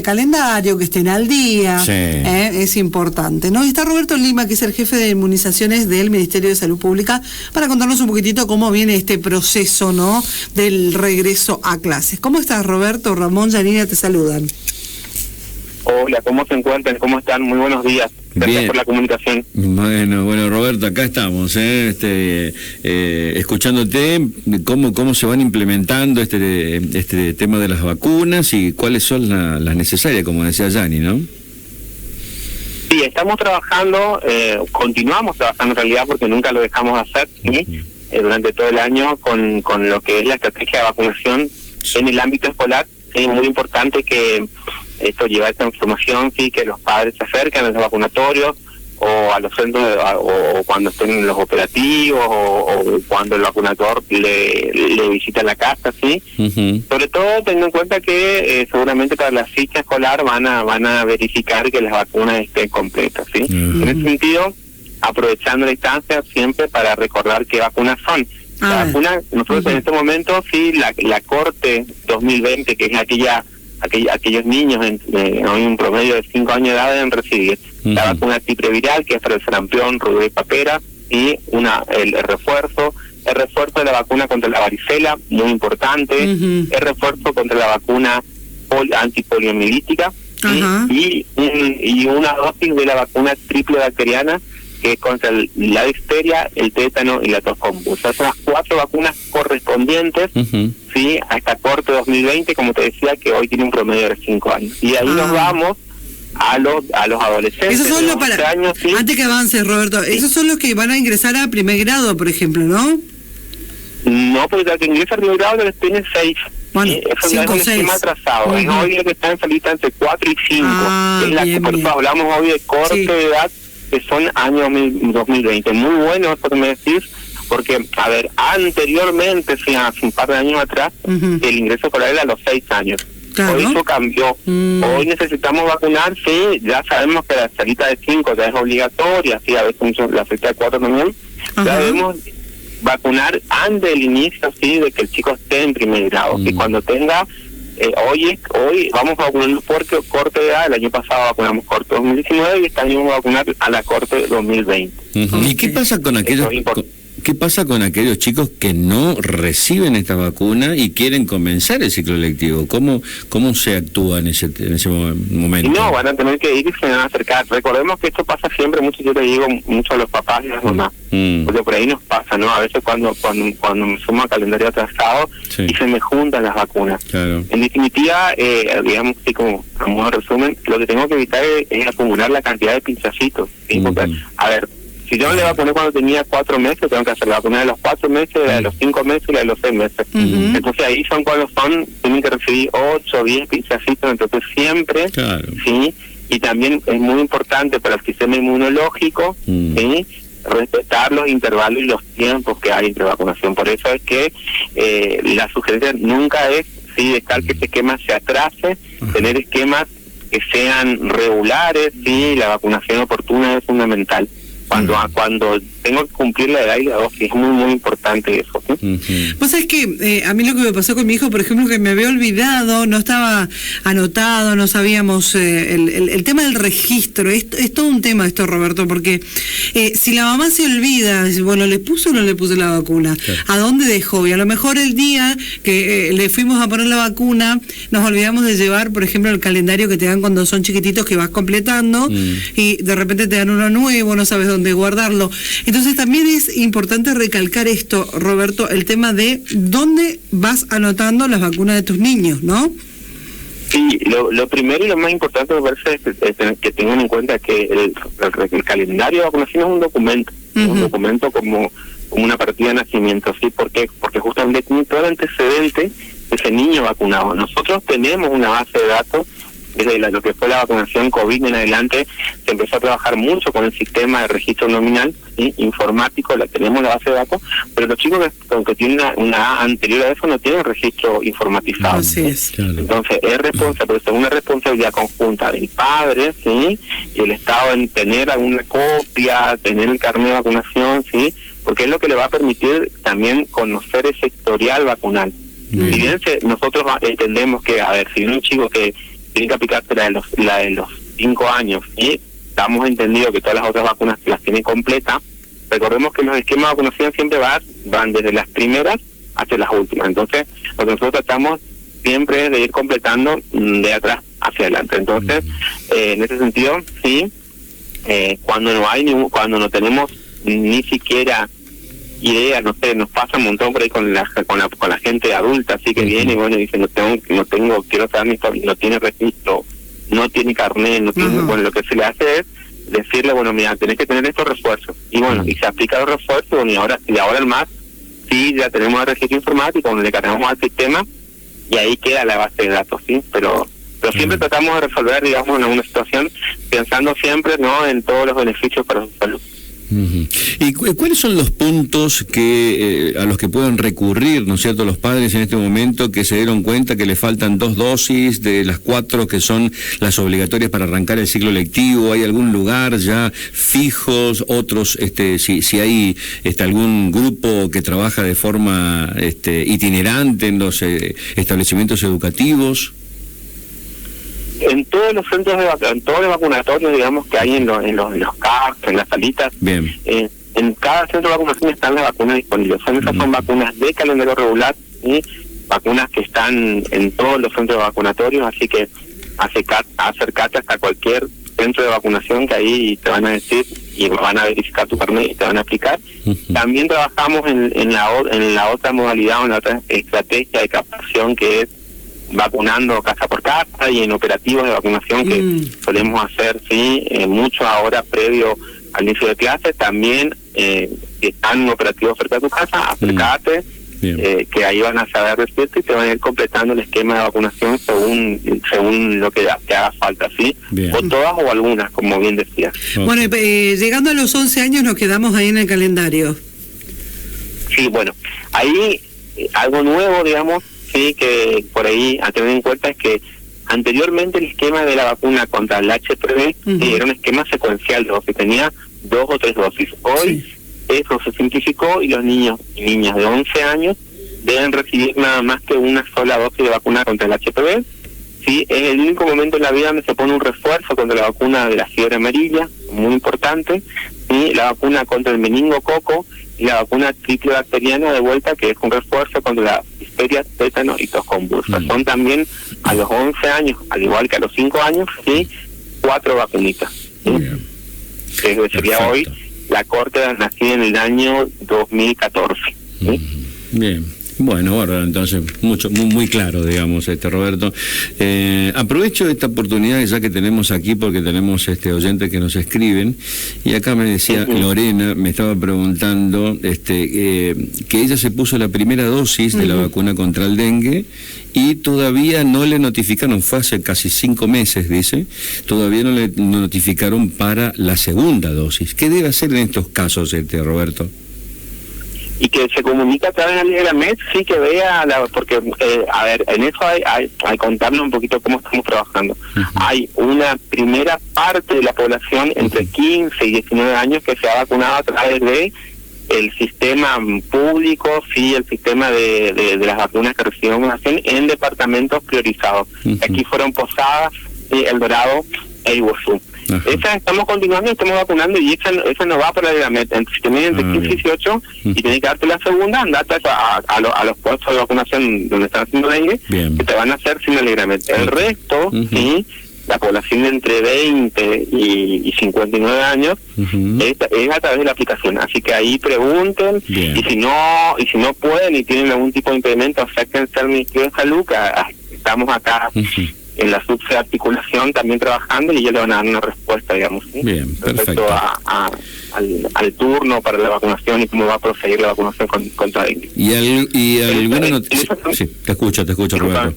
calendario, que estén al día, es importante, ¿no? Y está Roberto Lima, que es el jefe de inmunizaciones del Ministerio de Salud Pública, para contarnos un poquitito cómo viene este proceso, ¿no?, del regreso a clases. ¿Cómo estás, Roberto? Ramón, Yanina te saludan. Hola, ¿cómo se encuentran? ¿Cómo están? Muy buenos días. Gracias por la comunicación. Bueno, Roberto, acá estamos, escuchándote cómo se van implementando este tema de las vacunas y cuáles son las necesarias, como decía Yani, ¿no? Sí, estamos trabajando, continuamos trabajando en realidad porque nunca lo dejamos de hacer, ¿sí? Durante todo el año con lo que es la estrategia de vacunación en el ámbito escolar. Es muy importante que esto lleva esta información, sí, que los padres se acerquen a los vacunatorios o a los centros o cuando estén en los operativos o cuando el vacunador le visita la casa, sí. Sobre todo teniendo en cuenta que seguramente para la ficha escolar van a verificar que las vacunas estén completas, sí. En ese sentido, aprovechando la instancia siempre para recordar qué vacunas son. La vacuna, nosotros en este momento, sí, la corte 2020, que es aquellos niños en un promedio de 5 años de edad deben recibir la vacuna antipreviral, que es para el sarampión, rubéola y papera, y el refuerzo de la vacuna contra la varicela, muy importante, el refuerzo contra la vacuna antipoliomielítica, y una dosis de la vacuna triple bacteriana, que es contra la difteria, el tétano y la tos común. O sea, son las 4 vacunas correspondientes, sí, a esta corte 2020, como te decía, que hoy tiene un promedio de 5 años. Y ahí nos vamos a los adolescentes. Esos son los años, ¿sí? Antes que avances, Roberto, esos son los que van a ingresar a primer grado, por ejemplo, ¿no? No, porque la que ingresa a primer grado tiene 6. Bueno, eso es un esquema atrasado. Hoy lo que está en salita entre 4 y 5. Por eso hablamos hoy de corte de edad, que son año 2020. Muy bueno eso que me decís, porque, a ver, anteriormente, sí, hace un par de años atrás, el ingreso escolar era a los 6 años. Claro. Hoy eso cambió. Hoy necesitamos vacunar, sí, ya sabemos que la salita de 5 ya es obligatoria, sí, a veces la salita de 4 también. Ya debemos vacunar antes del inicio, sí, de que el chico esté en primer grado, que cuando tenga... Hoy vamos vacunando por corte de edad. El año pasado vacunamos corte 2019 y este año vamos a vacunar a la corte 2020. ¿Y qué pasa con aquellos chicos que no reciben esta vacuna y quieren comenzar el ciclo lectivo? ¿Cómo se actúa en ese momento? No, van a tener que ir y se van a acercar. Recordemos que esto pasa siempre, yo le digo mucho a los papás y a las mamás, porque por ahí nos pasa, ¿no? A veces cuando me sumo a calendario atrasado y se me juntan las vacunas. Claro. En definitiva, digamos así como a modo de resumen, lo que tengo que evitar es acumular la cantidad de pinchacitos, ¿sí? Porque, a ver, si yo le voy a poner cuando tenía 4 meses, tengo que hacer la vacuna de los 4 meses, la de los 5 meses y la de los 6 meses. Entonces ahí tienen que recibir 8 o 10 pinchacitos, entonces siempre, ¿sí? Y también es muy importante para el sistema inmunológico, ¿sí?, respetar los intervalos y los tiempos que hay entre vacunación. Por eso es que la sugerencia nunca es, sí, dejar que este esquema se atrase, tener esquemas que sean regulares, sí, la vacunación oportuna es fundamental. Cuando tengo que cumplir la edad y la dosis, es muy importante eso, ¿sí? Vos sabés que a mí lo que me pasó con mi hijo, por ejemplo, que me había olvidado, no estaba anotado, no sabíamos el tema del registro. Es todo un tema esto, Roberto, porque si la mamá se olvida, bueno, ¿le puso o no le puso la vacuna? Claro. ¿A dónde dejó? Y a lo mejor el día que le fuimos a poner la vacuna, nos olvidamos de llevar, por ejemplo, el calendario que te dan cuando son chiquititos, que vas completando, y de repente te dan uno nuevo, no sabes dónde guardarlo. Entonces también es importante recalcar esto, Roberto, el tema de dónde vas anotando las vacunas de tus niños, ¿no? Sí, lo primero y lo más importante me parece es que tengan en cuenta que el calendario de vacunación es un documento, un documento como una partida de nacimiento, ¿sí? Porque justamente tiene todo el antecedente de ese niño vacunado. Nosotros tenemos una base de datos. Desde lo que fue la vacunación COVID en adelante, se empezó a trabajar mucho con el sistema de registro nominal, ¿sí?, informático, tenemos la base de datos, pero los chicos que tienen una anterior a eso no tienen registro informatizado. Así es. Claro. Entonces es una responsabilidad conjunta del padre, ¿sí?, y el Estado en tener alguna copia, tener el carnet de vacunación, ¿sí?, porque es lo que le va a permitir también conocer ese historial vacunal. Si bien nosotros entendemos que, a ver, si un chico que tienen que aplicarse la de los 5 años, y estamos entendido que todas las otras vacunas las tienen completa. Recordemos que los esquemas de vacunación siempre van desde las primeras hasta las últimas. Entonces, lo que nosotros tratamos siempre es de ir completando de atrás hacia adelante. Entonces, en ese sentido, sí, cuando no tenemos ni siquiera idea, no sé, nos pasa un montón por ahí con la gente adulta, así que viene y bueno, dice, quiero saber mi historia, no tiene registro, no tiene carnet, no tiene, bueno, lo que se le hace es decirle, bueno, mira, tenés que tener estos refuerzos, y bueno, y se aplica los refuerzos, bueno, y ahora en más, sí, ya tenemos el registro informático, donde le cargamos al sistema, y ahí queda la base de datos, sí, pero siempre tratamos de resolver, digamos, en una situación, pensando siempre, ¿no?, en todos los beneficios para su salud. ¿Y cuáles son los puntos que a los que pueden recurrir, ¿no es cierto?, los padres en este momento que se dieron cuenta que le faltan 2 dosis de las 4 que son las obligatorias para arrancar el ciclo lectivo? ¿Hay algún lugar ya fijos, otros, si hay algún grupo que trabaja de forma itinerante en los establecimientos educativos? En todos los centros en todos los vacunatorios, digamos, que hay en los CARS, en las salitas, en cada centro de vacunación están las vacunas disponibles. Son vacunas de calendario regular y vacunas que están en todos los centros vacunatorios, así que acércate hasta cualquier centro de vacunación que ahí te van a decir y van a verificar tu carnet y te van a aplicar. También trabajamos en la otra modalidad, en la otra estrategia de captación, que es vacunando casa por casa y en operativos de vacunación que solemos hacer, sí, mucho ahora previo al inicio de clases. También están en operativos cerca de tu casa, acércate, que ahí van a saber decirte y te van a ir completando el esquema de vacunación según lo que te haga falta, ¿sí? O todas o algunas, como bien decías. Bueno, llegando a los 11 años nos quedamos ahí en el calendario. Sí, bueno, ahí algo nuevo, digamos, sí, que por ahí a tener en cuenta es que anteriormente el esquema de la vacuna contra el HPV era un esquema secuencial de dosis, tenía 2 o 3 dosis. Hoy eso se simplificó y los niños y niñas de 11 años deben recibir nada más que una sola dosis de vacuna contra el HPV. Sí, es el único momento en la vida donde se pone un refuerzo contra la vacuna de la fiebre amarilla, muy importante, y la vacuna contra el meningococo y la vacuna triple bacteriana de vuelta, que es un refuerzo contra la difteria, tétano y tos convulsa. Son también a los 11 años, al igual que a los 5 años, sí, 4 vacunitas. ¿Sí? Que sería hoy la corte nacida en el año 2014. ¿Sí? Bien. Bueno, entonces muy claro, digamos, Roberto. Aprovecho esta oportunidad ya que tenemos aquí, porque tenemos oyentes que nos escriben, y acá me decía Lorena, me estaba preguntando que ella se puso la primera dosis de la vacuna contra el dengue y todavía no le notificaron, fue hace casi 5 meses, dice, todavía no le notificaron para la segunda dosis. ¿Qué debe hacer en estos casos, Roberto? Y que se comunica a través de la MED, sí, que vea, porque, a ver, en eso hay contarnos un poquito cómo estamos trabajando. Hay una primera parte de la población entre 15 y 19 años que se ha vacunado a través de el sistema público, sí, el sistema de las vacunas que reciben vacunación en departamentos priorizados. Aquí fueron Posadas, El Dorado e Iguazú. Esa estamos continuando, estamos vacunando, y esa no va por la meta. Si te miden entre 15 y 18 y tenés que darte la segunda, andate a los puestos de vacunación donde están haciendo dengue, que te van a hacer sin el ligamento. El resto, sí, la población de entre 20 y 59 años, es a través de la aplicación. Así que ahí pregunten, y si no pueden y tienen algún tipo de impedimento, acérquense al Ministerio de Salud, que estamos acá en la subarticulación también trabajando, y ellos le van a dar una respuesta, digamos, ¿sí? Bien, perfecto. Al turno para la vacunación y cómo va a proseguir la vacunación contra dengue. ¿Y alguna noticia? Sí, te escucho, Roberto.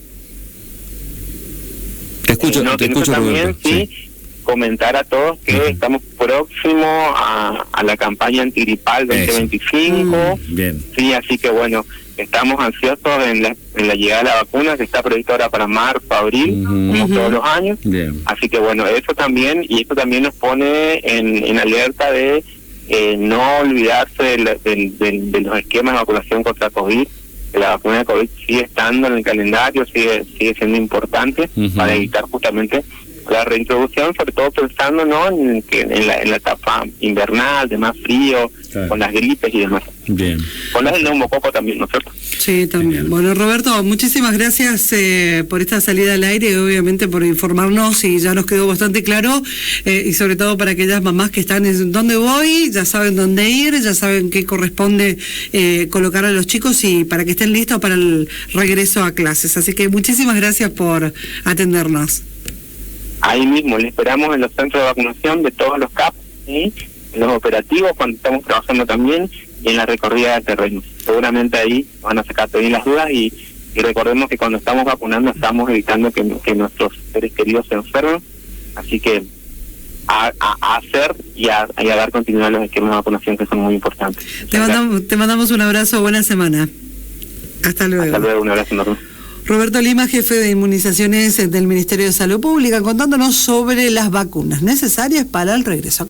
Te escucho, también, Roberto. Sí, comentar a todos que estamos próximos a la campaña antigripal 2025. Bien. Sí, así que bueno, estamos ansiosos en la llegada de la vacuna, que está prevista ahora para marzo, abril, como todos los años. Bien. Así que bueno, eso también nos pone en alerta de no olvidarse de los esquemas de vacunación contra COVID. que la vacuna de COVID sigue estando en el calendario, sigue siendo importante para evitar justamente la reintroducción, sobre todo pensando, ¿no?, en la etapa invernal, de más frío, con las gripes y demás. Bien. Con las del neumococo también, ¿no es cierto? Sí, también. Bueno, Roberto, muchísimas gracias por esta salida al aire y obviamente por informarnos, y ya nos quedó bastante claro, y sobre todo para aquellas mamás que están en dónde voy, ya saben dónde ir, ya saben qué corresponde colocar a los chicos y para que estén listos para el regreso a clases. Así que muchísimas gracias por atendernos. Ahí mismo, le esperamos en los centros de vacunación de todos los CAP, ¿sí?, en los operativos cuando estamos trabajando también, y en la recorrida de terrenos. Seguramente ahí van a sacar también las dudas, y recordemos que cuando estamos vacunando estamos evitando que nuestros seres queridos se enfermen, así que a hacer y a dar continuidad a los esquemas de vacunación, que son muy importantes. Te mandamos un abrazo, buena semana. Hasta luego. Hasta luego, un abrazo enorme. Roberto Lima, jefe de inmunizaciones del Ministerio de Salud Pública, contándonos sobre las vacunas necesarias para el regreso.